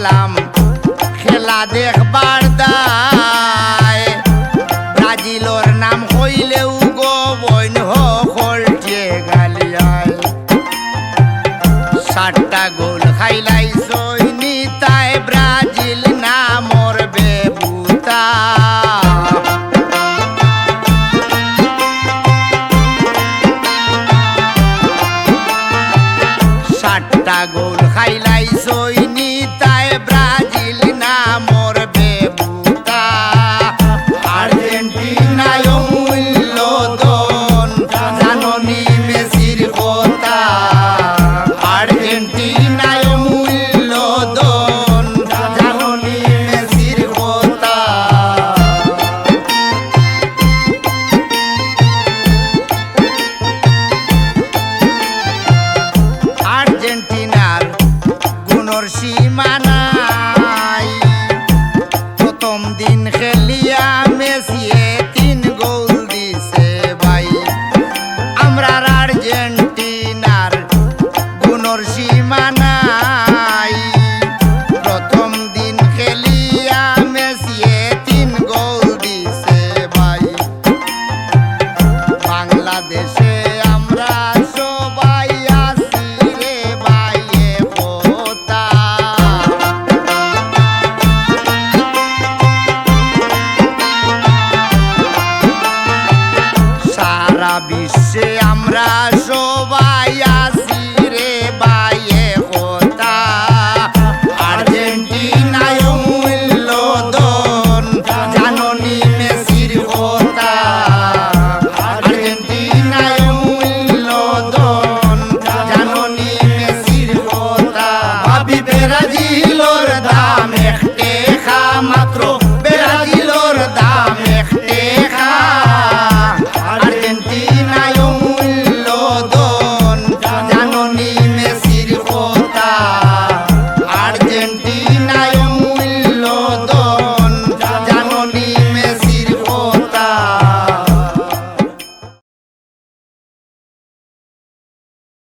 গেলাম খেলা দেখবার দায় ব্রাজিলর নাম হইলেও গো বইন হলটে গালিয়ায় 7টা গোল খাইলাই সৈনি তাই ব্রাজিল নামর বেবুতা 7টা গোল খাইলাই সৈনি তাই ব্রাজিল নামর বেবুতা আর্জেন্টিনায় মূল্য দন জাননি মেসির কথা আর্জেন্টিনায় মূল্য দন জাননি মেসির কথা আর্জেন্টিনার গুণর সীমা নাই প্রথম দিন খেলিয়া মেসিয়ে 3 গোল দিছে ভাই আমরার আর্জেন্টিনার গুণর সীমা নাই প্রথম দিন খেলিয়া মেসিয়ে 3 গোল দিছে ভাই বাংলাদেশে আমরা সবাই আছি রে ভাই একতা সারা বিশ্বে আমরা সবাই